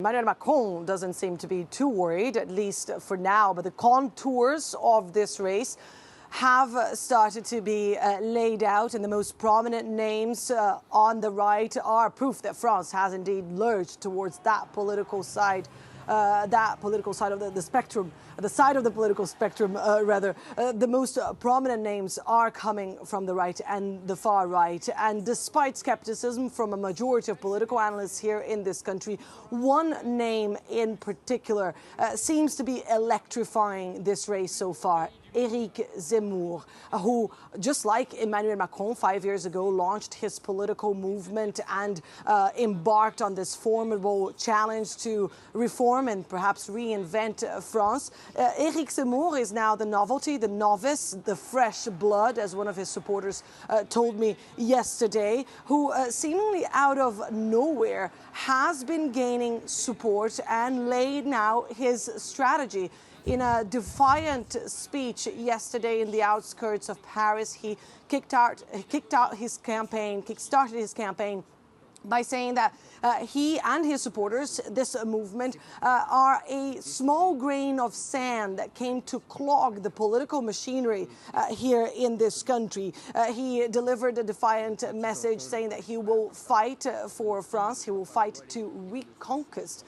Emmanuel Macron doesn't seem to be too worried, at least for now, but the contours of this race have started to be laid out, and the most prominent names on the right are proof that France has indeed lurched towards that political side of the spectrum, the side of the political spectrum, rather. The most prominent names are coming from the right and the far right. And despite skepticism from a majority of political analysts here in this country, one name in particular seems to be electrifying this race so far. Eric Zemmour, who, just like Emmanuel Macron 5 years ago, launched his political movement and embarked on this formidable challenge to reform and perhaps reinvent France. Eric Zemmour is now the novelty, the novice, the fresh blood, as one of his supporters told me yesterday, who seemingly out of nowhere has been gaining support and laid now his strategy. In a defiant speech yesterday in the outskirts of Paris, he kickstarted his campaign by saying that he and his supporters, this movement, are a small grain of sand that came to clog the political machinery here in this country. He delivered a defiant message saying that he will fight for France, he will fight to reconquest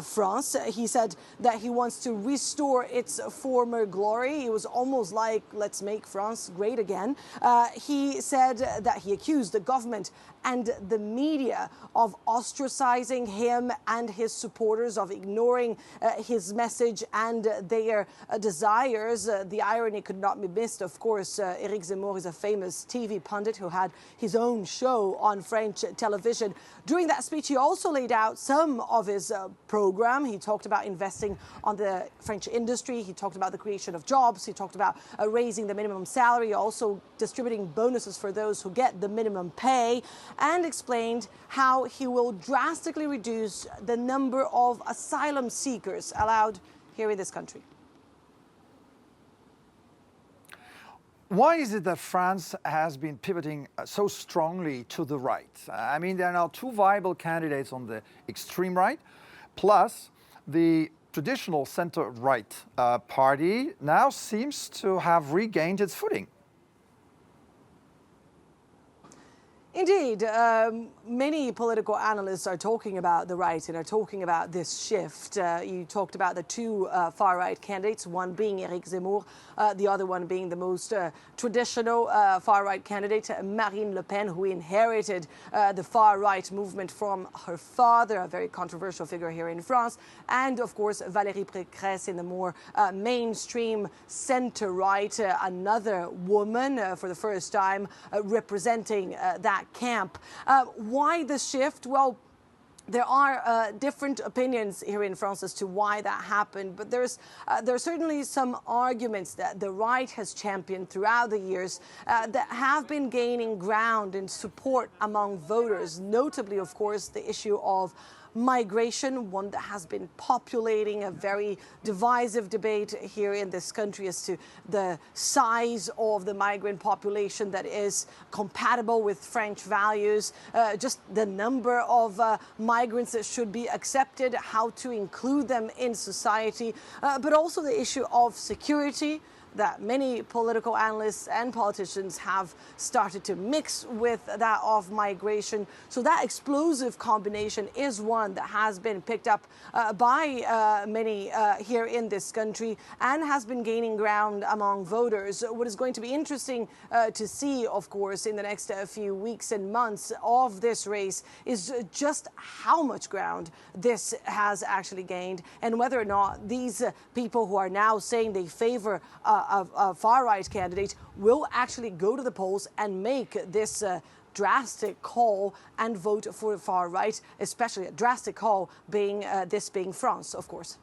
France. He said that he wants to restore its former glory. It was almost like, let's make France great again. He said that he accused the government and the media of ostracizing him and his supporters, of ignoring his message and their desires. The irony could not be missed. Of course, Eric Zemmour is a famous TV pundit who had his own show on French television. During that speech, he also laid out some of his program. He talked about investing on the French industry. He talked about the creation of jobs. He talked about raising the minimum salary, also distributing bonuses for those who get the minimum pay, and explained how he will drastically reduce the number of asylum seekers allowed here in this country. Why is it that France has been pivoting so strongly to the right? I mean, there are now two viable candidates on the extreme right, plus the traditional center-right party now seems to have regained its footing. Indeed, many political analysts are talking about the right and are talking about this shift. You talked about the two far-right candidates, one being Eric Zemmour, the other one being the most traditional far-right candidate, Marine Le Pen, who inherited the far-right movement from her father, a very controversial figure here in France, and of course Valérie Pécresse in the more mainstream center-right, another woman for the first time representing that camp. Why the shift? Well, there are different opinions here in France as to why that happened, but there are certainly some arguments that the right has championed throughout the years that have been gaining ground and support among voters, notably, of course, the issue of migration, one that has been populating a very divisive debate here in this country as to the size of the migrant population that is compatible with French values, just the number of migrants that should be accepted, how to include them in society, but also the issue of security that many political analysts and politicians have started to mix with that of migration. So that explosive combination is one that has been picked up by many here in this country and has been gaining ground among voters. What is going to be interesting to see, of course, in the next few weeks and months of this race is just how much ground this has actually gained, and whether or not these people who are now saying they favor a far-right candidate will actually go to the polls and make this drastic call and vote for the far right, especially a drastic call being this being France, of course.